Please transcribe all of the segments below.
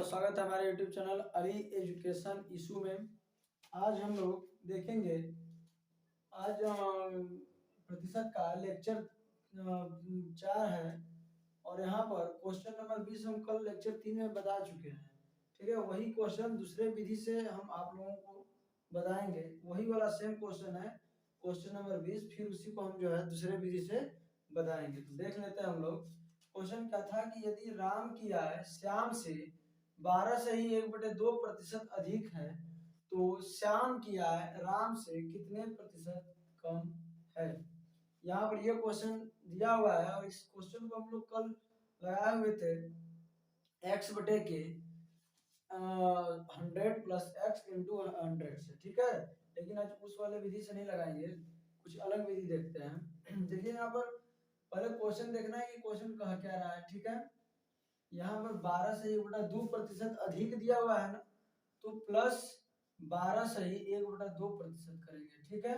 आपका स्वागत है हमारे YouTube channel Ali education issue में। आज हम लोग देखेंगे आज प्रतिशत का लेक्चर 4 है और यहाँ पर क्वेश्चन नंबर 20 हम कल लेक्चर 3 में बता चुके हैं। ठीक है, वही क्वेश्चन दूसरे विधि से हम आप लोगों को बताएंगे। वही वाला सेम क्वेश्चन है, क्वेश्चन नंबर 20, फिर उसी को हम जो है दूसरे विधि से बताएंगे। तो देख लेते हैं हम लोग। क्वेश्चन क्या था कि यदि राम की आय श्याम से 12 से ही 1/2% अधिक है तो श्याम की आय राम से कितने प्रतिशत कम है। यहाँ पर यह क्वेश्चन दिया हुआ है और इस क्वेश्चन को हम लोग कल लगाए हुए थे x बटे के 100 प्लस x इंटू 100 से। ठीक है, लेकिन आज उस वाले विधि से नहीं लगाएंगे, कुछ अलग विधि देखते हैं। देखिए यहाँ पर पहले क्वेश्चन देखना है कि क्वेश्चन कह क्या रहा है। ठीक है, यहाँ पर 12 से 1/2% अधिक दिया हुआ है ना, तो प्लस 12 से ही 1/2% करेंगे। ठीक है,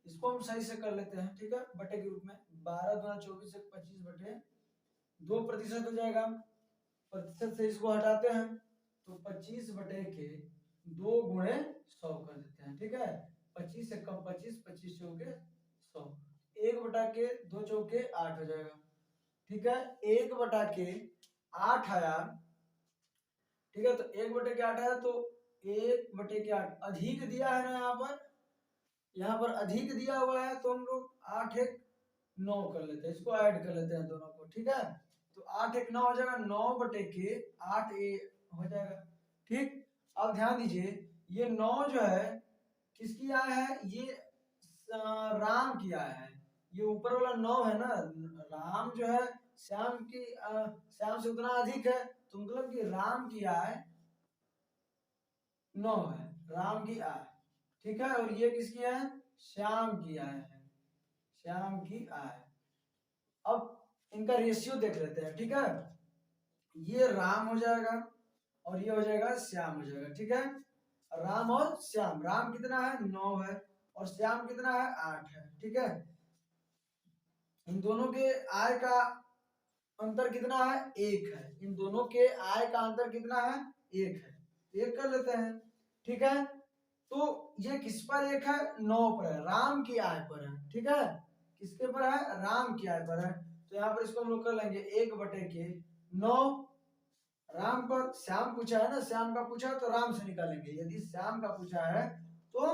इसको हम सही से कर लेते हैं। ठीक है, बटे के रूप में 12 गुना 24 से 25/2% हो जाएगा। प्रतिशत से इसको हटाते हैं तो 25 बटे के 2 गुणे 100 कर देते हैं। ठीक है, 25 से कम 25, 25 चौके 100, 1 बटा के 2 चौके 8 हो जाएगा। ठीक है, 1 बटा के 8 आया। ठीक है, तो 1 बटे के 8 आया, तो 1 बटे के 8 अधिक दिया है ना, यहाँ पर अधिक दिया हुआ है तो हम लोग 8 1 9 कर लेते हैं, इसको ऐड कर लेते हैं दोनों को। ठीक है, तो 8 1 9 हो जाएगा, 9 बटे के 8 हो जाएगा। ठीक, अब ध्यान दीजिए ये 9 जो है किसकी आय है, ये राम की आय है। ये ऊपर वाला 9 है ना, राम जो है श्याम से उतना अधिक है, तो मतलब कि राम की आय 9 है, राम की आय। ठीक है, और ये किसकी है, श्याम की आय है, श्याम की आय। अब इनका रेशियो देख लेते हैं। ठीक है, ये राम हो जाएगा और ये हो जाएगा श्याम हो जाएगा। ठीक है, राम और श्याम, राम कितना है 9 है और श्याम कितना है 8 है। ठीक है, इन दोनों के आय का अंतर कितना है 1 है, इन दोनों के आय का अंतर कितना है 1 है, 1 कर लेते हैं। ठीक है, तो ये किस पर 1 है, 9 पर है, राम की आय पर है। ठीक है, किसके पर है, राम की आय पर है, तो यहाँ पर इसको हम लोग कर लेंगे 1 बटे के 9। राम पर श्याम पूछा है ना, श्याम का पूछा है तो राम से निकालेंगे, यदि श्याम का पूछा है तो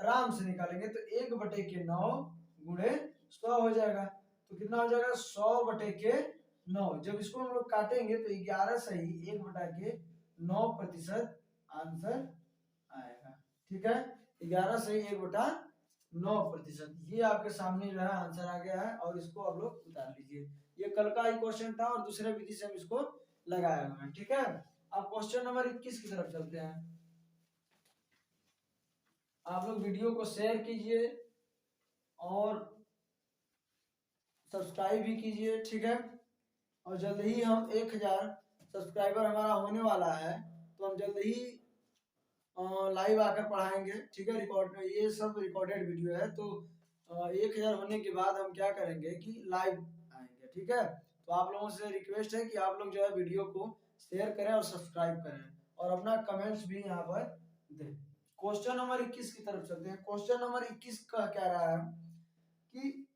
राम से निकालेंगे, तो 1 बटे के 9 गुणे 100 हो जाएगा। तो कितना हो जाएगा 100 बटे के 9। जब इसको हम लोग काटेंगे तो 11 से ही 1 बटा के 9% आंसर आएगा। ठीक है, 11 से ही 1/9%, ये आपके सामने जो है आंसर आ गया है और इसको आप लोग उतार लीजिए। ये कल का ही क्वेश्चन था और दूसरे विधि से हम इसको लगाए हुए हैं। ठीक है, अब क्वेश्चन नंबर 21 की तरफ चलते हैं। आप लोग वीडियो को शेयर कीजिए और सब्सक्राइब भी कीजिए। ठीक है, और जल्द ही हम 1000 सब्सक्राइबर हमारा होने वाला है, तो हम जल्द ही लाइव आकर पढ़ाएंगे। ठीक है, रिकॉर्ड, ये सब रिकॉर्डेड वीडियो है, तो 1000 होने के बाद हम क्या करेंगे कि लाइव आएंगे। ठीक है, तो आप लोगों से रिक्वेस्ट है कि आप लोग जो है वीडियो को शेयर करें और सब्सक्राइब करें और अपना कमेंट्स भी यहाँ पर दें। क्वेश्चन नंबर 21 की तरफ चलते हैं। क्वेश्चन नंबर 21 का क्या रहा है कि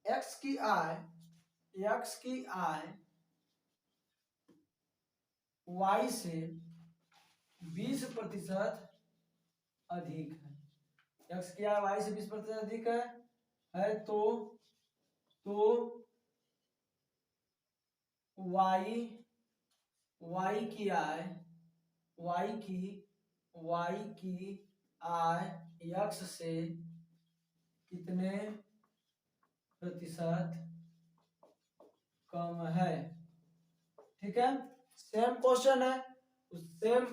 x की आय y से 20% अधिक है। x की आय y से 20% अधिक है तो y की आय x से कितने प्रतिशत कम है। ठीक है, सेम क्वेश्चन है, सेम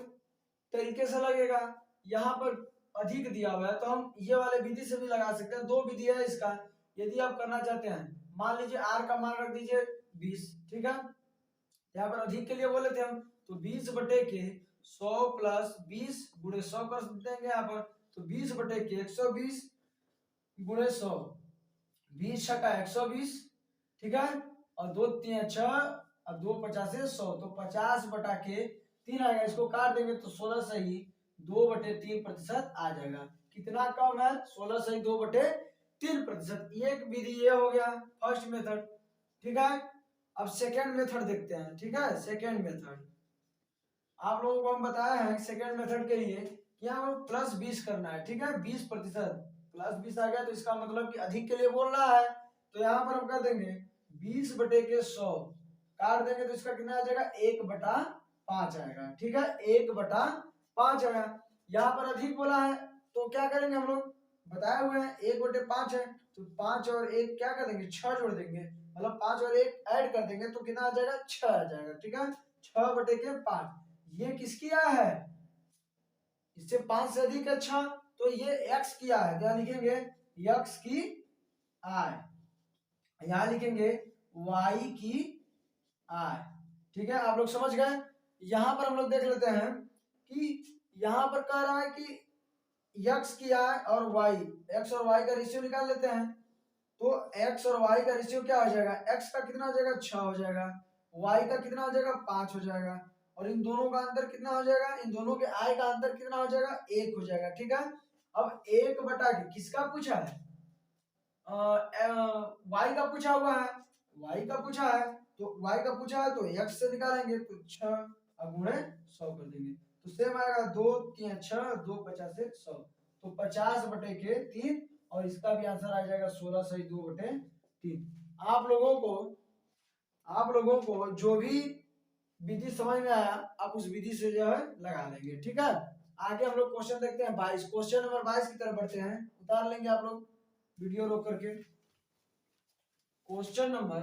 तरीके से लगेगा। यहाँ पर अधिक दिया हुआ है तो हम ये वाले विधि से भी लगा सकते हैं। 2 विधि है इसका, यदि आप करना चाहते हैं। मान लीजिए r का मान रख दीजिए 20। ठीक है, यहाँ पर अधिक के लिए बोले थे हम, तो 20 बटे के 100 प्लस 20 गुणे 100 कर देंगे यहाँ पर, तो 20 बटे के 120 गुणे 100, 20 छक्का 120। ठीक है, और 2 3 6 और 2 50 100, तो 50 बटा के 3 आएगा, इसको काट देंगे तो 16 से ही 2/3% आ जाएगा। कितना कम है? 16 से ही 2/3%। ये एक विधि ये हो गया फर्स्ट मेथड, ठीक है। अब सेकेंड मेथड देखते हैं, ठीक है। सेकेंड मेथड आप लोगों को हम बताया है सेकेंड मेथड के लिए कि यहाँ +20 करना है, ठीक है। 20%, +20 आ गया तो इसका मतलब कि अधिक के लिए बोल रहा है, तो यहाँ पर हम कर देंगे 20/100 काट देंगे तो इसका कितना आ जाएगा? 1/5 आएगा, ठीक है। 1/5 आएगा। यहाँ पर अधिक बोला है तो क्या करेंगे हम लोग? बताए हुए हैं 1/5 है तो 5 और 1 क्या कर देंगे? 6 जोड़ देंगे, मतलब 5 और 1 ऐड कर देंगे तो कितना आ जाएगा? 6 आ जाएगा, ठीक है। 6/5 ये किसकी आया है? इससे 5 से अधिक है 6, तो ये x की आय है। क्या लिखेंगे? x की आय। यहां लिखेंगे y की आय, ठीक है। आप लोग समझ गए। यहां पर हम लोग देख लेते हैं कि यहां पर कह रहा है कि x की आय और y, x और y का रेशियो निकाल लेते हैं। तो x और y का रेशियो क्या हो जाएगा? x का कितना हो जाएगा? 6 हो जाएगा। y का कितना हो जाएगा? 5 हो जाएगा। और इन दोनों का अंतर कितना हो जाएगा? इन दोनों के आय का अंतर कितना हो जाएगा? 1 हो जाएगा, ठीक है। अब 1 बटा के किसका पूछा है? y का पूछा हुआ है, y का पूछा है तो y का पूछा है तो x से निकालेंगे तो 6 गुणे 100 कर देंगे तो सेम आएगा 2 3 6 2 50 से 100 तो 50/3 और इसका भी आंसर आ जाएगा 16 सही 2/3। आप लोगों को जो भी विधि समझ में आया आप उस विधि से जो है लगा लेंगे, ठीक है। आगे हम लोग क्वेश्चन देखते हैं 22, क्वेश्चन नंबर 22 की तरफ बढ़ते हैं। उतार लेंगे आप लोग वीडियो रोक करके। क्वेश्चन नंबर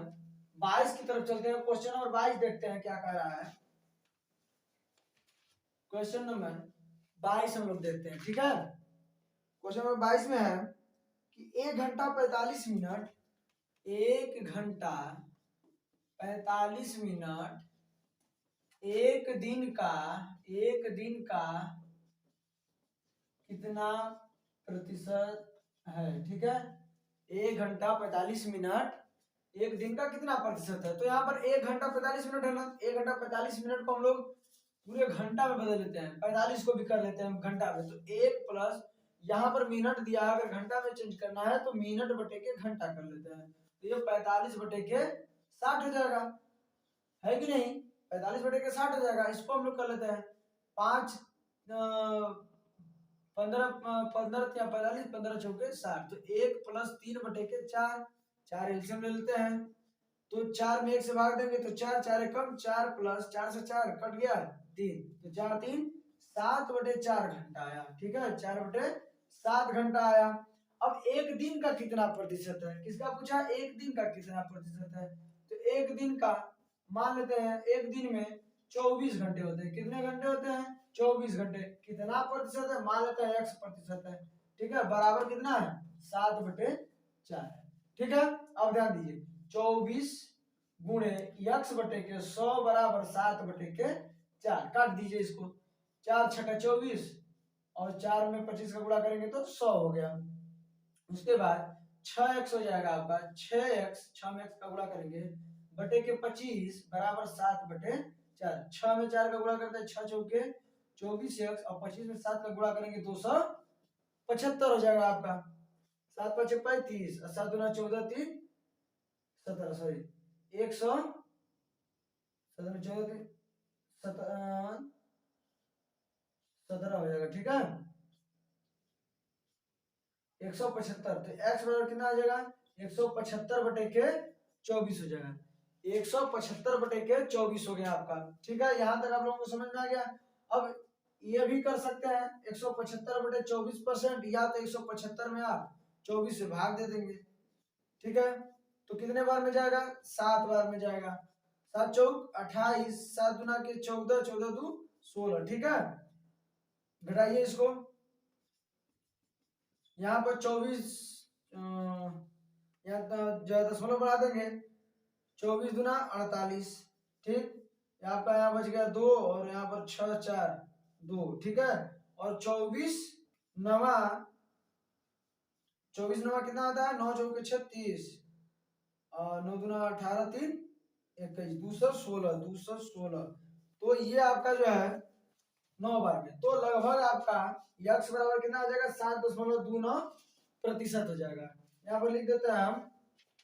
22 की तरफ चलते हैं। क्वेश्चन नंबर 22 देखते हैं क्या कह रहा है। क्वेश्चन नंबर 22 हम लोग देखते हैं, ठीक है। क्वेश्चन नंबर 22 में है कि 1 घंटा 45 मिनट 1 घंटा 45 मिनट एक दिन का कितना प्रतिशत है, ठीक है। 1 घंटा 45 मिनट एक दिन का कितना प्रतिशत है? तो यहाँ पर 1 घंटा 45 मिनट है ना, 1 घंटा 45 मिनट को हम लोग पूरे घंटा में बदल लेते हैं, 45 को भी कर लेते हैं घंटा में। तो 1 प्लस यहाँ पर मिनट दिया है, अगर घंटा में चेंज करना है तो मिनट बटे के घंटा कर लेते हैं। तो ये 45/60 हो जाएगा, है कि नहीं? 45/60 हो जाएगा। इसको हम लोग कर लेते हैं 5 15 15 या 45 15 चौके 60 तो 1 प्लस 3/4 4 एलसीएम ले लेते हैं तो 4 में 1 से भाग देंगे तो 4 4 कम 4 प्लस 4 से 4 कट गया 3 तो 4 3 7/4 घंटा आया, ठीक है। 4/7 घंटा आया। अब एक दिन का कितना प्रतिशत है? किसका पूछा? एक दिन का कितना प्रतिशत है? तो एक दिन का मान लेते हैं एक दिन में 24 घंटे होते हैं। कितने घंटे होते हैं? 24 घंटे। कितना प्रतिशत है? मान लेते हैं x प्रतिशत है, ठीक है। बराबर कितना है? 7/4 है, ठीक है। अब ध्यान दीजिए 24 गुणे x/100 बराबर 7/4 काट दीजिए इसको। 4 छठा 24 और 4 में 25 का गुणा करेंगे तो 100 हो गया। उसके बाद 6x हो जाएगा आपका 6x 6 में x का गुणा करेंगे बटे के 25 बराबर 7/4। 6 में 4 का गुणा करते हैं 6 चौके 24x और 25 में 7 का गुणा करेंगे 275 हो जाएगा आपका। 7 5 35 और 7 दूना 14 3 17 सॉरी 100 17 14 17 हो जाएगा, ठीक है। 175 तो x बराबर कितना आ जाएगा? 175/24 हो जाएगा। 175/24 हो गया आपका, ठीक है। यहां तक आप लोगों को समझ में आ गया। अब ये भी कर सकते हैं 175/24% या तो 175 में आप 24 से भाग दे देंगे, ठीक है। तो कितने बार में जाएगा? 7 बार में जाएगा। 7 चौक 28 7 दूना के 14 14 दू 16, ठीक है। घटाइए इसको। यहाँ पर 24 यहाँ दशमलव बढ़ा देंगे 24 दूना 48, ठीक। आपका यहाँ बच गया 2 और यहाँ पर 6 4 2, ठीक है। और 24 नवा कितना आता है? 9 चौके 36 और 9 दूना 18 3 21 216 216 तो ये आपका जो है 9 बार में, तो लगभग आपका x बराबर कितना आ जाएगा 7.29% हो जाएगा। यहाँ पर लिख देते हैं हम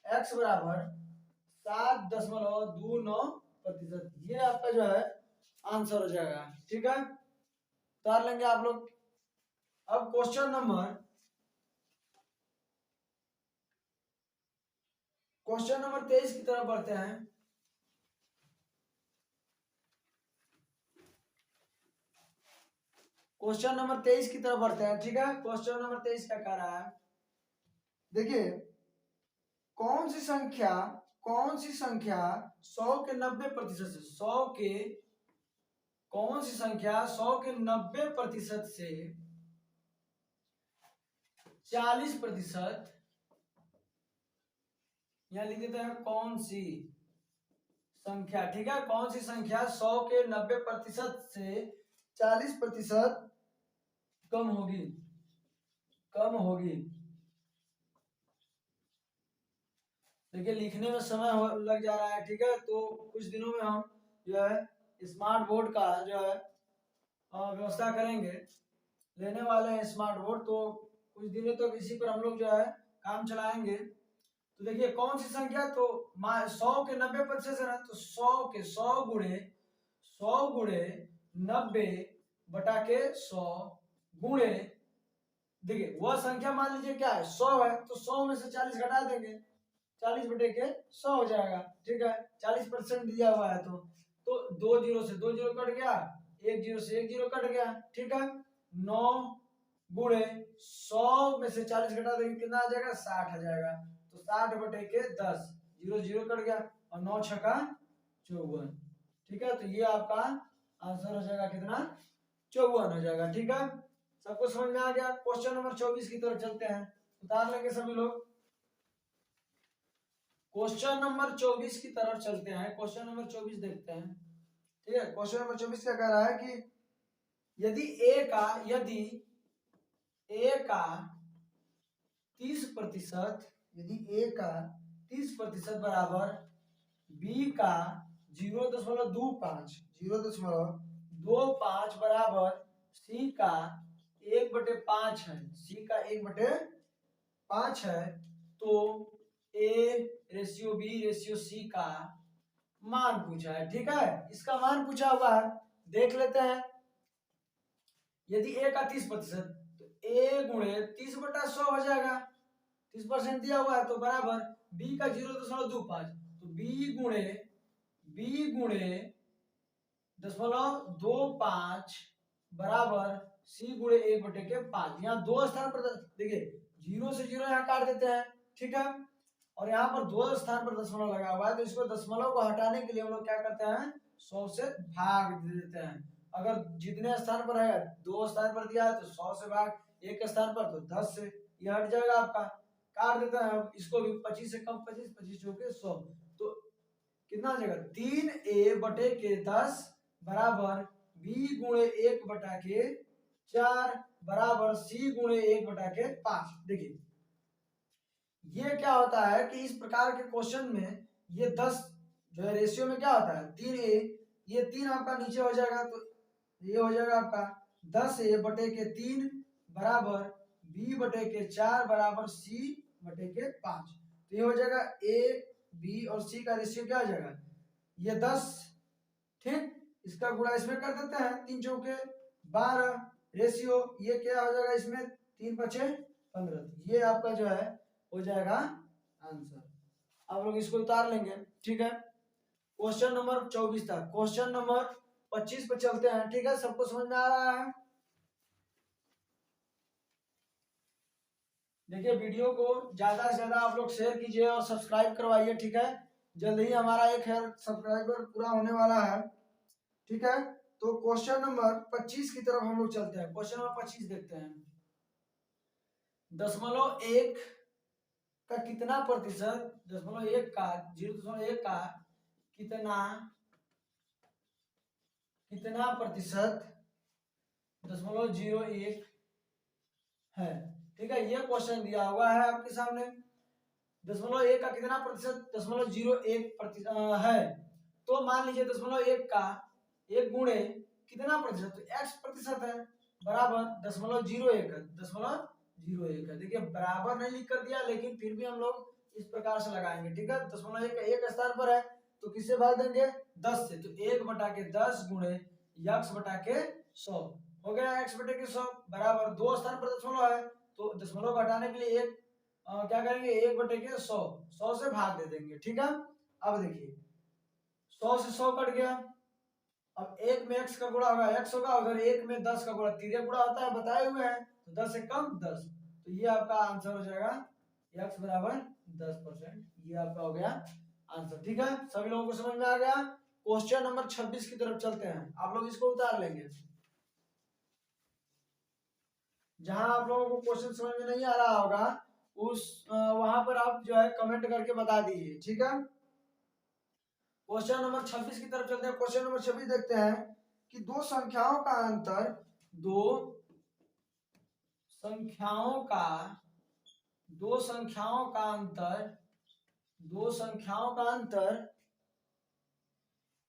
x बराबर 7.29%, ये आपका जो है आंसर हो जाएगा। ठीक है, उतार लेंगे आप लोग। अब क्वेश्चन नंबर 23 की तरफ बढ़ते हैं। क्वेश्चन नंबर 23 की तरफ बढ़ते हैं। ठीक है, क्वेश्चन नंबर 23 क्या कह रहा है, देखिए कौन सी संख्या 100 के 90% से 100 के कौन सी संख्या 100 के 90% से 40%, यहां लिख देते हैं कौन सी संख्या, ठीक है, कौन सी संख्या 100 के 90% से 40% कम होगी, देखिए लिखने में समय लग जा रहा है। ठीक है, तो कुछ दिनों में हम जो है स्मार्ट बोर्ड का जो है व्यवस्था करेंगे, लेने वाले हैं स्मार्ट बोर्ड, तो कुछ दिनों तक इसी पर हम लोग जो है काम चलाएंगे। तो देखिए कौन सी संख्या, तो 100 के 90% से ना, तो 100 गुणे 90 बटा के 100 गुणे, देखिए वह संख्या मान लीजिए क्या है 100 है, तो 100 में से 40 घटा देंगे, 40 बटे के 100 हो जाएगा। ठीक है, 40% दिया हुआ है, तो 2 जीरो से 2 जीरो कट गया, 1 जीरो से 1 जीरो कट गया। ठीक है, 9 गुणे 100 में से 40 घटा देंगे, कितना आ जाएगा 60 आ जाएगा, तो 60 बटे के 10, जीरो जीरो कट गया, और 9 छक्का 54। ठीक है, तो ये आपका आंसर हो जाएगा कितना 54 हो जाएगा। ठीक है, सबको समझ में आ गया। क्वेश्चन नंबर 24 की तरफ चलते हैं, उतार लेंगे सभी लोग। क्वेश्चन नंबर 24 की तरफ चलते हैं, क्वेश्चन नंबर 24 देखते हैं। ठीक है, क्वेश्चन नंबर 24 क्या कह रहा है कि यदि ए का 30%, यदि ए का 30% बराबर बी का 0.25 बराबर सी का 1/5 है, तो A ratio B ratio C का मान पूछा है। ठीक है, इसका मान पूछा हुआ है, देख लेते हैं। यदि ए का 30%, तो ए गुणे 30/100 हो जाएगा, 30% दिया हुआ है, तो बराबर बी का 0.25, तो बी गुणे 0.25 बराबर सी गुणे 1/5। यहाँ दो स्थान पर देखिए, 0 से 0 यहाँ काट देते हैं। ठीक है, और यहाँ पर 2 स्थान पर दशमलव लगा हुआ है, तो इसको दशमलव को हटाने के लिए हम लोग क्या करते हैं 100 से भाग दे देते हैं। अगर जितने स्थान पर है 2 स्थान पर दिया है, तो 100 से भाग, 1 स्थान पर तो 10 से, ये हट जाएगा आपका, काट देते हैं इसको भी। 25 से कम 25, 25 चौके 100, तो कितना आ जाएगा 3a बटे के 10 बराबर b गुणे 1/4 बराबर c गुणे 1/5। देखिए ये क्या होता है कि इस प्रकार के क्वेश्चन में ये 10 जो है रेशियो में क्या होता है 3a, ये 3 आपका नीचे हो जाएगा, तो ये हो जाएगा आपका 10a बटे के 3 बराबर b बटे के 4 बराबर c बटे के 5। तो ये हो जाएगा a b और c का रेशियो क्या हो जाएगा ये 10। ठीक, इसका गुणा इसमें कर देते हैं, 3 चौके 12 रेशियो, ये क्या हो जाएगा इसमें 3 5 15, ये आपका जो है हो जाएगा आंसर। आप लोग इसको उतार लेंगे। ठीक है, क्वेश्चन नंबर 24 था। क्वेश्चन नंबर 25 पे चलते हैं। ठीक है, सबको समझ में आ रहा है? देखिए वीडियो को ज्यादा से ज्यादा आप लोग शेयर कीजिए और सब्सक्राइब करवाइए। ठीक है, जल्द ही हमारा 1000 सब्सक्राइबर पूरा होने वाला है। ठीक है, तो क्वेश्चन नंबर 25 की तरफ हम लोग चलते हैं। क्वेश्चन नंबर 25 देखते हैं। 0.1 का कितना प्रतिशत, 0.1 का 0.1 का कितना प्रतिशत 0.01 है। ठीक है, ये क्वेश्चन दिया हुआ है आपके सामने। 0.1 का कितना प्रतिशत 0.01 है, तो मान लीजिए 0.1 का एक गुणे कितना प्रतिशत, तो x प्रतिशत है बराबर 0.01 है, 0.01 है। देखिए बराबर नहीं लिख कर दिया, लेकिन फिर भी हम लोग इस प्रकार से लगाएंगे, ठीक है। 0.1 एक स्थान पर है तो किससे भाग देंगे, 10 से, तो 1/10 गुणे x बटा के 100 हो गया, x बटे के 100 बराबर 2 स्थान पर दशमलव है तो दशमलव घटाने के लिए एक क्या करेंगे, 1/100 से भाग दे देंगे, ठीक है। अब देखिए 100 से 100 कट गया, अब एक में x का गुणा होगा x होगा, अगर एक में 10 का गुणा तिर्यक गुणा होता है बताए हुए हैं, तो 10 से कम 10, तो ये आपका आंसर हो जाएगा x बराबर 10%, ये आपका हो गया आंसर, ठीक है। सभी लोगों को समझ में आ गया। क्वेश्चन नंबर 26 की तरफ चलते हैं, आप लोग इसको उतार लेंगे। जहां आप लोगों को क्वेश्चन समझ में नहीं आ रहा होगा उस वहां पर आप जो है कमेंट करके बता दीजिए, ठीक है। क्वेश्चन नंबर 26 की तरफ चलते हैं। क्वेश्चन नंबर 26 देखते हैं कि दो संख्याओं का अंतर, दो संख्याओं का अंतर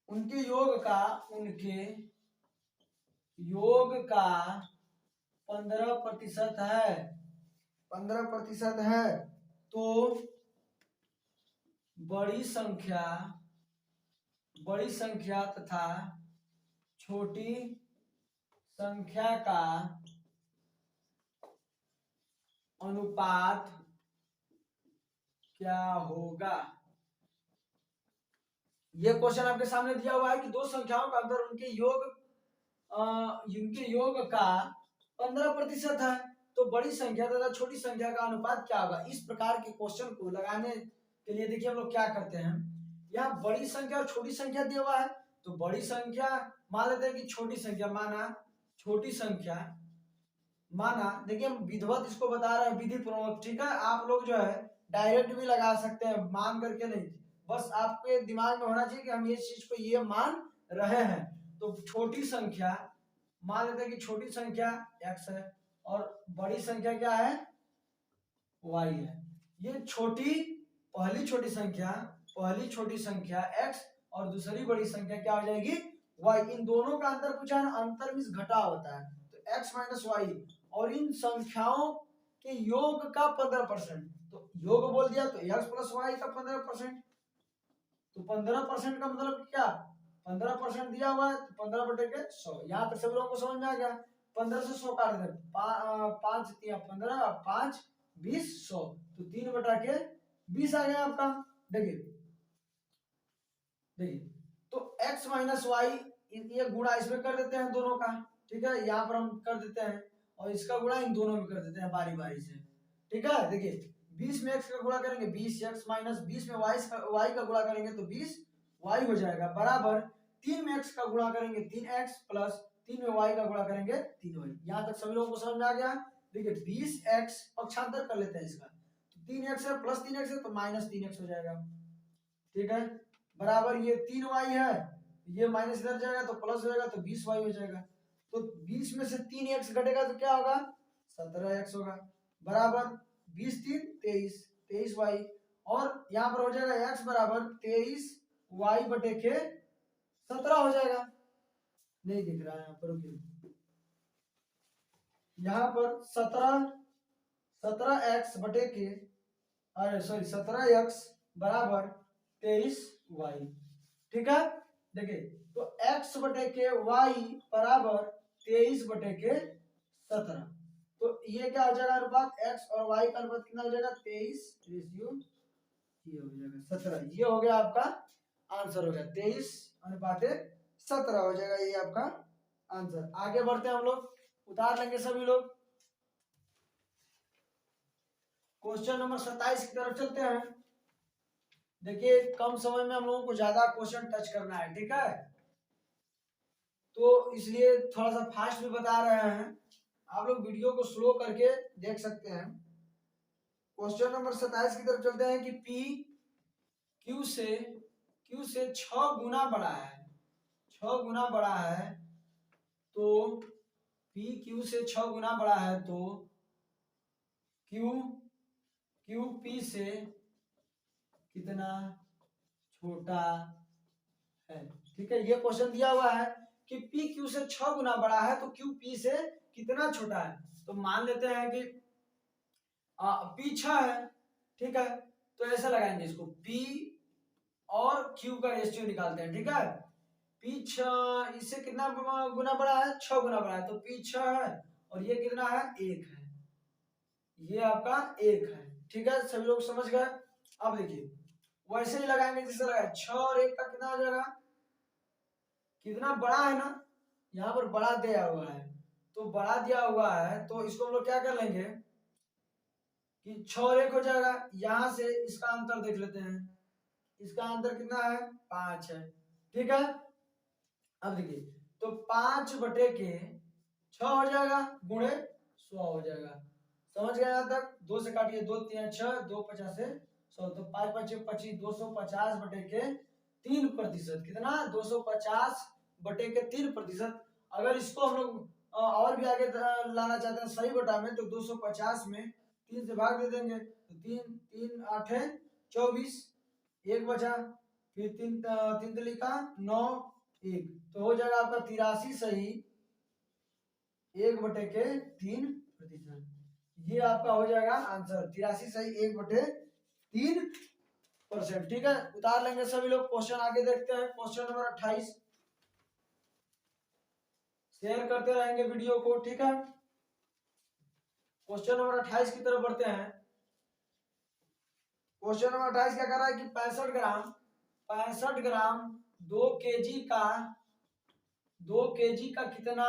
उनके योग का 15% है, 15% है, तो बड़ी संख्या तथा छोटी संख्या का अनुपात क्या होगा। ये क्वेश्चन आपके सामने दिया हुआ है कि दो संख्याओं का अंतर उनके योग का 15% है, तो बड़ी संख्या तथा छोटी संख्या का अनुपात क्या होगा। इस प्रकार के क्वेश्चन को लगाने के लिए देखिए हम लोग क्या करते हैं, यहाँ बड़ी संख्या और छोटी संख्या दिया हुआ है, तो बड़ी संख्या मान लेते हैं कि छोटी संख्या माना देखिए हम विधिवत इसको बता रहे हैं, विधि पूर्वक, ठीक है। आप लोग जो है डायरेक्ट भी लगा सकते हैं, मान करके नहीं, बस आपके दिमाग में होना चाहिए कि हम ये चीज को ये मान रहे हैं। तो छोटी संख्या मान लेते हैं कि छोटी संख्या x है और बड़ी संख्या क्या है, y है। ये पहली छोटी संख्या x और दूसरी बड़ी संख्या क्या हो जाएगी, y। इन दोनों का अंतर पूछा है ना, अंतर मींस घटा होता है, तो x माइनस वाई, और इन संख्याओं के योग का 15%, तो योग बोल दिया तो x प्लस वाई का 15%, तो 15% का मतलब क्या, 15% दिया हुआ है तो 15/100। यहाँ तक सभी लोगों को समझ में आ गया। 15 से 100 काट दे, 5 3 15, 5 20 100, तो 3/20 आ गया आपका। देखिए तो x माइनस वाई, ये गुणा इसमें कर देते हैं दोनों का, ठीक है, यहाँ पर हम कर देते हैं, और इसका गुणा इन दोनों में कर देते हैं बारी बारी से, ठीक है। देखिए 20 में x का गुणा करेंगे 20x माइनस 20 में y का गुणा करेंगे तो 20y हो जाएगा, बराबर 3 में x का गुणा करेंगे 3x प्लस 3 में y का गुणा करेंगे 3y। यहाँ तक सभी लोगों को समझ में आ गया। देखिए 20x पक्षांतर कर लेते हैं इसका, तो 3x है प्लस 3x है तो माइनस 3x हो जाएगा, ठीक है, बराबर ये 3y है, ये माइनस इधर जाएगा तो प्लस हो जाएगा, तो 20y हो जाएगा। तो 20 में से 3x घटेगा तो क्या होगा, 17x होगा, बराबर 20 3 23, 23y, और यहाँ पर हो जाएगा x बराबर 23y बटे के 17 हो जाएगा। नहीं दिख रहा है यहाँ पर, रुकिए, यहाँ पर 17x बटे के, अरे सॉरी 17x बराबर 23y, ठीक है। देखिए तो x बटे के y बराबर 23/17, तो ये क्या हो जाएगा अनुपात, x और y का अनुपात कितना हो जाएगा, 23 रेशियो ये हो जाएगा 17, ये हो गया आपका आंसर, हो गया 23:17 हो जाएगा, ये आपका आंसर। आगे बढ़ते हैं हम लोग, उतार लेंगे सभी लोग। क्वेश्चन नंबर 27 की तरफ चलते हैं। देखिए कम समय में हम लोगों को ज्यादा क्वेश्चन टच करना है, ठीक है, तो इसलिए थोड़ा सा फास्ट भी बता रहे हैं, आप लोग वीडियो को स्लो करके देख सकते हैं। क्वेश्चन नंबर 27 की तरफ चलते हैं कि P Q से 6 गुना बड़ा है, 6 गुना बड़ा है, तो P Q से 6 गुना बड़ा है, तो Q P से कितना छोटा है, ठीक है। ये क्वेश्चन दिया हुआ है कि P Q से 6 गुना बड़ा है तो Q P से कितना छोटा है। तो मान लेते हैं कि P 6 है, ठीक है, तो ऐसे लगाएंगे इसको, P और Q का रेशियो निकालते हैं, ठीक है। P 6 इससे कितना गुना बड़ा है, 6 गुना बड़ा है, तो P 6 है और ये कितना है, 1 है, ये आपका 1 है, ठीक है, सभी लोग समझ गए। अब देखिए वैसे ही लगाएंगे जैसे लगाए, 6 और 1 का कितना हो जाएगा, कितना बड़ा है ना, यहाँ पर बड़ा दिया हुआ है, तो बड़ा दिया हुआ है तो इसको हम लोग क्या कर लेंगे कि 6 और 1 हो जाएगा, यहां से इसका अंतर देख लेते हैं, इसका अंतर कितना है, 5 है, ठीक है। अब देखिए तो 5 बटे के 6 हो जाएगा गुणे 100 हो जाएगा, समझ गए यहाँ तक। 2 से काटिए, 2 3 6, 2 50 से 100, तो 5 5 25, 250 बटे के 3%, कितना, 250 बटे के 3%। अगर इसको हम लोग और भी आगे लाना चाहते हैं सही बटा में, तो 250 में 3 से भाग दे देंगे, तो 3 3 8 है 24, 1 बचा, फिर 3 3 लिखा 9 1, तो हो जाएगा आपका 83 सही 1/3%, ये आपका हो जाएगा आंसर, 83 सही 1/3%, ठीक है। उतार लेंगे सभी लोग। क्वेश्चन आगे देखते हैं, क्वेश्चन नंबर 28, शेयर करते रहेंगे वीडियो को, ठीक है। क्वेश्चन नंबर 28 की तरफ बढ़ते हैं। क्वेश्चन नंबर 28 क्या कर रहा है कि 65 ग्राम 2 केजी का कितना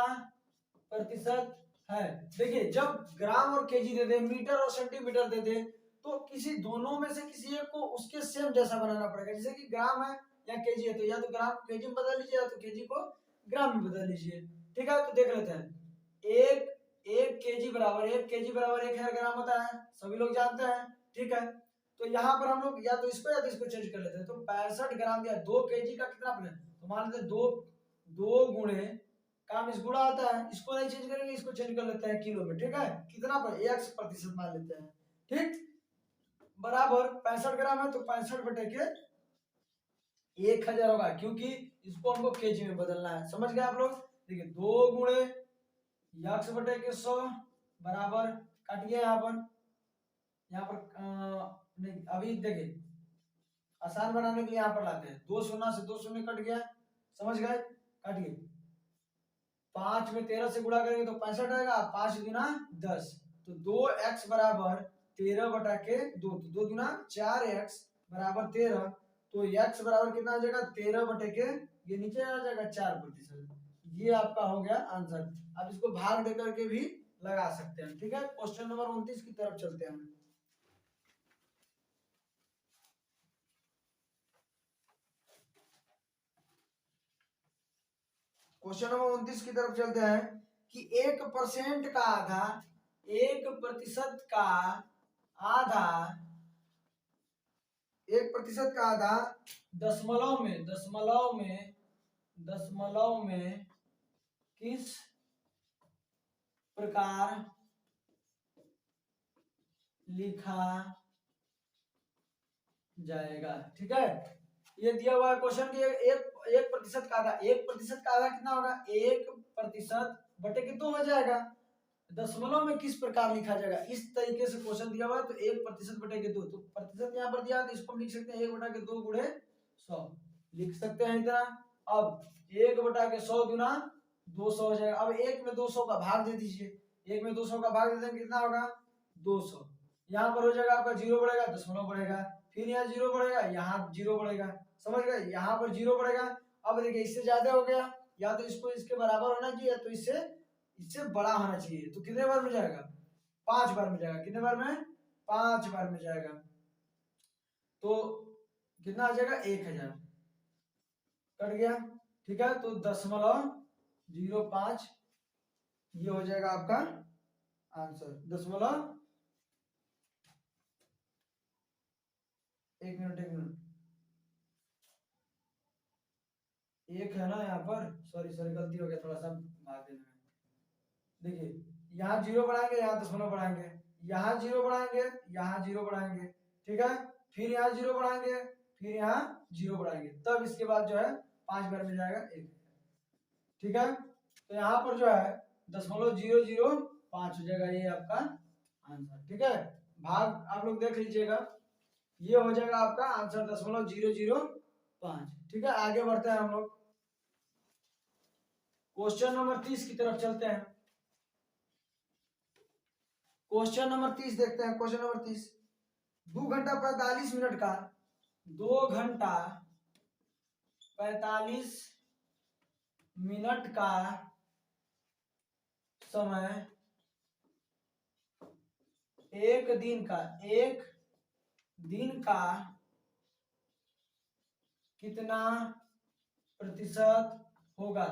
प्रतिशत है। देखिए जब ग्राम और केजी दे दे, मीटर और सेंटीमीटर दे दे, तो किसी दोनों में से किसी एक को उसके सेम जैसा बनाना पड़ेगा। जैसे कि ग्राम है या केजी है, तो या तो ग्राम को केजी में बदल लीजिए या तो केजी को ग्राम में बदल लीजिए, ठीक है। तो देख लेते हैं, एक केजी बराबर 1000 ग्राम होता है, सभी लोग जानते हैं, ठीक है। तो यहाँ पर हम लोग या तो इसको चेंज कर लेते हैं, तो 65 ग्राम दिया, 2 केजी का कितना बने, तो मान लेते हैं 2 गुणे काम इस गुणा आता है, इसको नहीं चेंज करेंगे, इसको चेंज कर लेते हैं किलो में, ठीक है। कितना पर 1% मान लेते हैं, ठीक, बराबर 65 ग्राम है तो 65 बटे के 1000 होगा, क्योंकि इसको हमको केजी में बदलना है, समझ गए आप लोग। देखिए 2 गुणे 100 बराबर, काटिए यहाँ पर नहीं, अभी देखिए आसान बनाने के लिए यहाँ पर लाते हैं, 2 शून्य से 2 शून्य कट गया, समझ गए, काटिए। 5 में 13 से गुणा करेंगे तो 65 आएगा, 5 गुना 10, तो 2x बराबर 13 बटा के 2, तो 2 गुना 4x बराबर 13, तो x बराबर कितना आ जाएगा, 13 बटे के, ये नीचे आ जाएगा 4%, ये आपका हो गया आंसर। अब इसको भाग दे करके भी लगा सकते हैं, ठीक है। क्वेश्चन नंबर 29 की तरफ चलते हैं। क्वेश्चन नंबर 29 की तरफ चलते हैं कि 1% का आधा, 1% का आधा, 1% का आधा दशमलव में किस प्रकार लिखा जाएगा, ठीक है। ये दिया हुआ है क्वेश्चन की 1% का आधा, 1% का आधा कितना होगा, 1% बटे के 2 हो जाएगा, दशमलव में किस प्रकार लिखा जाएगा, इस तरीके से क्वेश्चन दिया हुआ है। तो 1% बटे के 2, तो प्रतिशत यहाँ पर दिया है तो इसको हम लिख सकते हैं 1 बटा के 2 गुणे 100, लिख सकते हैं इतना। अब 1 बटा के 100 गुना 200 हो जाएगा। अब 1 में 200 का भाग दे दीजिए, 1 में 200 का भाग दे देंगे, कितना होगा 200, यहाँ पर हो जाएगा आपका 0 बढ़ेगा, दशमलव बढ़ेगा, फिर यहाँ 0 बढ़ेगा, यहाँ 0 बढ़ेगा, समझ गए, यहाँ पर 0 बढ़ेगा। अब देखिए इससे ज्यादा हो गया, या तो इसको इसके बराबर होना चाहिए, तो इससे बड़ा होना चाहिए, तो कितने बार में जाएगा, 5 बार में जाएगा, कितने बार में, 5 बार में जाएगा, तो कितना आ जाएगा 1000, कट गया, ठीक है। तो 0.05 ये हो जाएगा आपका आंसर, 1 मिनट एक है ना यहाँ पर, सॉरी गलती हो गया, थोड़ा सा भाग देना है। देखिए यहाँ 0 बढ़ाएंगे, यहाँ दशमलव बढ़ाएंगे, यहाँ 0 बढ़ाएंगे, यहाँ 0 बढ़ाएंगे, ठीक है, फिर यहाँ 0 बढ़ाएंगे, फिर यहाँ 0 बढ़ाएंगे, तब इसके बाद जो है 5 बार में जाएगा 1, ठीक है, तो यहाँ पर जो है 0.005 हो जाएगा ये आपका आंसर। ठीक है, भाग आप लोग देख लीजिएगा, ये हो जाएगा आपका आंसर 0.005। ठीक है, आगे बढ़ते हैं हम लोग क्वेश्चन नंबर 30 की तरफ चलते हैं। क्वेश्चन नंबर 30 देखते हैं। क्वेश्चन नंबर 30, 2 घंटा 45 मिनट का 2 घंटा 45 मिनट का समय एक दिन का कितना प्रतिशत होगा।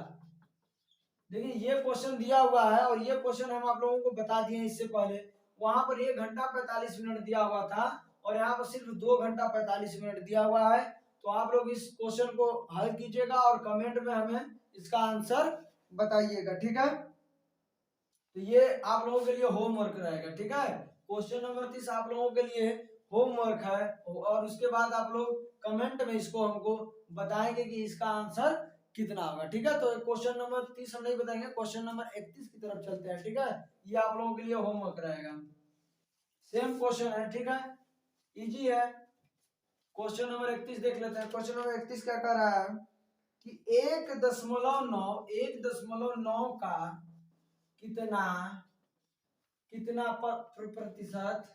देखिए ये क्वेश्चन दिया हुआ है और ये क्वेश्चन हम आप लोगों को बता दिए इससे पहले। वहां पर 1 घंटा 45 मिनट दिया हुआ था और यहाँ पर सिर्फ 2 घंटा 45 मिनट दिया हुआ है। तो आप लोग इस क्वेश्चन को हल कीजिएगा और कमेंट में हमें इसका आंसर बताइएगा। ठीक है, तो ये आप लोगों के लिए होमवर्क रहेगा। ठीक है, क्वेश्चन नंबर 30 आप लोगों के लिए होमवर्क है और उसके बाद आप लोग कमेंट में इसको हमको बताएंगे कि इसका आंसर कितना होगा। ठीक है, तो क्वेश्चन नंबर 30 हम नहीं बताएंगे, क्वेश्चन नंबर 31 की तरफ चलते हैं। ठीक है, ये आप लोगों के लिए होमवर्क रहेगा, सेम क्वेश्चन है। ठीक है, इजी है। क्वेश्चन नंबर 31 देख लेते हैं। क्वेश्चन नंबर 31 क्या कह रहा है कि 1.9 का कितना प्रतिशत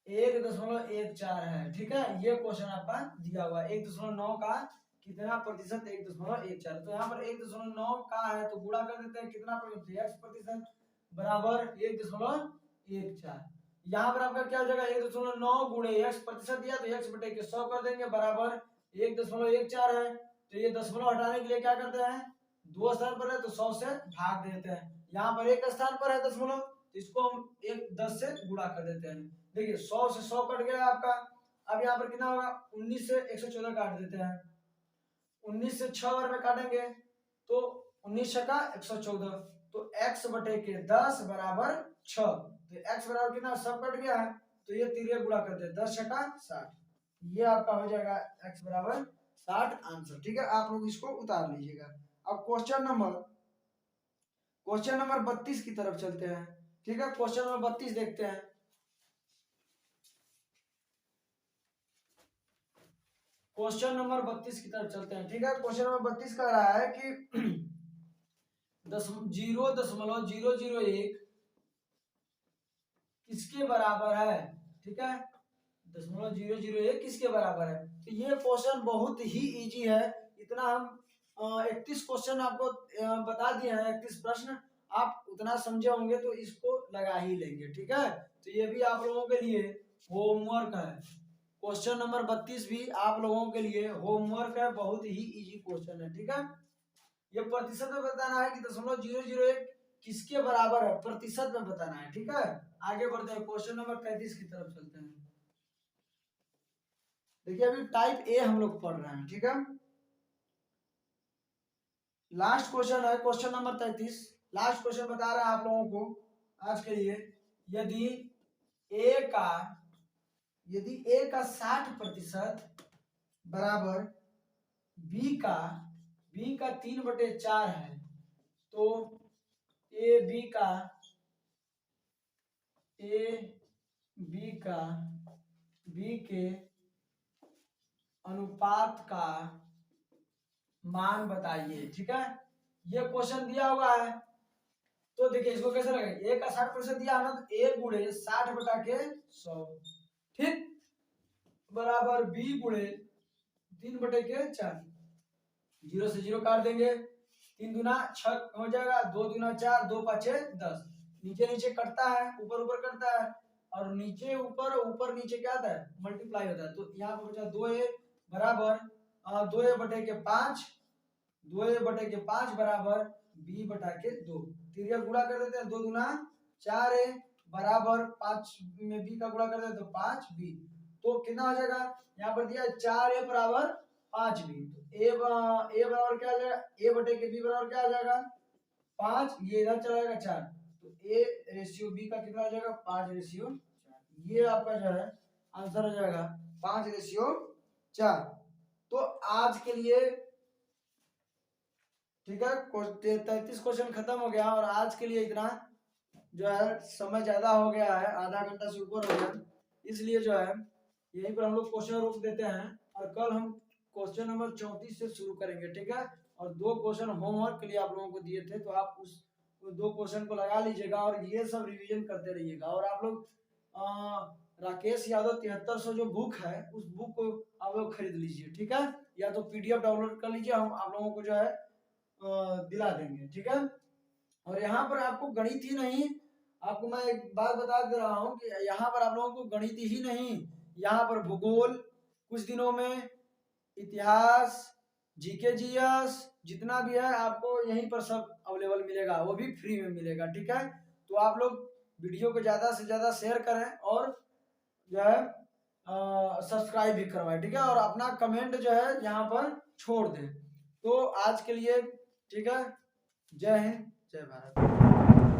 1.14 है। ठीक है, ये क्वेश्चन आपका दिया हुआ है 1.9 का कितना प्रतिशत 1.14। तो यहाँ पर 1.9 का है तो गुणा कर देते हैं कितना x प्रतिशत बराबर 1.14। यहाँ पर आपका क्या हो जाएगा 1.9 गुणे x प्रतिशत दिया तो x बटे के 100 कर देंगे बराबर 1.14 है। तो ये दशमलव हटाने के लिए क्या करते हैं, 2 स्थान पर है तो 100 से भाग देते हैं। यहाँ पर एक स्थान पर है दशमलव तो इसको हम 10 से गुणा कर देते हैं। देखिए 100 से 100 कट गया आपका। अब यहाँ पर कितना होगा 19 से 114 काट देते हैं। 19 से 6 बार में काटेंगे तो 19 का 114 तो x बटे के 10 बराबर 6। तो x बराबर कितना सब कट गया है तो ये तिरिया गुणा करते हैं 10 का 60। ये आपका हो जाएगा x बराबर 60 आंसर। ठीक है, आप लोग इसको उतार लीजिएगा। अब क्वेश्चन नंबर 32 की तरफ चलते हैं। ठीक है, क्वेश्चन नंबर 32 देखते हैं। क्वेश्चन नंबर 32 की तरफ चलते हैं। ठीक है, क्वेश्चन नंबर 32 कह रहा है कि 0.001 किसके बराबर है। ठीक है, 0.001 किसके बराबर है। तो ये क्वेश्चन बहुत ही इजी है। इतना हम 31 क्वेश्चन आपको बता दिए हैं, 31 प्रश्न आप उतना समझे होंगे तो इसको लगा ही लेंगे। ठीक है, तो ये भी आप लोगों के लिए होमवर्क है। क्वेश्चन नंबर 32 भी आप लोगों के लिए होमवर्क है, बहुत ही इजी क्वेश्चन है। ठीक है, ये प्रतिशत में बताना है कि 0.001 किसके बराबर है, प्रतिशत में बताना है। ठीक है, आगे बढ़ते हैं क्वेश्चन नंबर 33 की तरफ चलते हैं। देखिए अभी टाइप ए हम लोग पढ़ रहे हैं। ठीक है, लास्ट क्वेश्चन है क्वेश्चन नंबर 33। लास्ट क्वेश्चन बता रहा है आप लोगों को आज के लिए, यदि ए का 60% बराबर बी का 3/4 है तो ए बी बी के अनुपात का मान बताइए। ठीक है, ये क्वेश्चन दिया हुआ है तो देखिए इसको कैसे लगाएंगे, ए का 60% दिया है ना तो ए गुणे 60/100 ठीक बराबर बी गुणे 3/4। 0 से 0 काट देंगे, 3 दूना 6 हो जाएगा, 2 दूना 4, 2 5 10। नीचे नीचे कटता है, ऊपर ऊपर कटता है और नीचे ऊपर ऊपर नीचे क्या आता है मल्टीप्लाई होता है। तो यहाँ पर बचा 2a बराबर 2a/5 2a/5 बराबर b/2। तिरिया गुणा कर देते हैं, 2 दूना 4a बराबर 5 में b का गुणा कर देते तो 5b। तो कितना हो जाएगा, यहाँ पर दिया 4a बराबर 5b। तो ए बराबर क्या आ जाएगा, a/b बराबर क्या आ जाएगा 5, ये इधर चला जाएगा 4 तो a/b का कितना हो जाएगा 5/4। ये आपका जो है आंसर हो जाएगा 5/4। तो आज के लिए ठीक है, 33 क्वेश्चन खत्म हो गया और आज के लिए इतना जो है, समय ज्यादा हो गया है, आधा घंटा से ऊपर हो गया, इसलिए जो है यहीं पर हम लोग क्वेश्चन रोक देते हैं और कल हम क्वेश्चन नंबर 34 से शुरू करेंगे। ठीक है, और 2 क्वेश्चन होमवर्क के लिए आप लोगों को दिए थे, तो आप उस 2 क्वेश्चन को लगा लीजिएगा और ये सब रिवीजन करते रहिएगा। और आप लोग राकेश यादव 7300 जो बुक है, उस बुक को आप लोग खरीद लीजिए। ठीक है, या तो पीडीएफ डाउनलोड कर लीजिए, हम आप लोगों को जो है दिला देंगे। ठीक है, और यहाँ पर आपको गणित ही नहीं, आपको मैं एक बात बता दे रहा हूँ कि यहाँ पर आप लोगों को गणित ही नहीं, यहाँ पर भूगोल कुछ दिनों में, इतिहास, जीके जीएस जितना भी है आपको यहीं पर सब अवेलेबल मिलेगा, वो भी फ्री में मिलेगा। ठीक है, तो आप लोग वीडियो को ज़्यादा से ज़्यादा शेयर करें और जो है सब्सक्राइब भी करवाएं। ठीक है, और अपना कमेंट जो है यहाँ पर छोड़ दें। तो आज के लिए ठीक है, जय हिंद, जय भारत।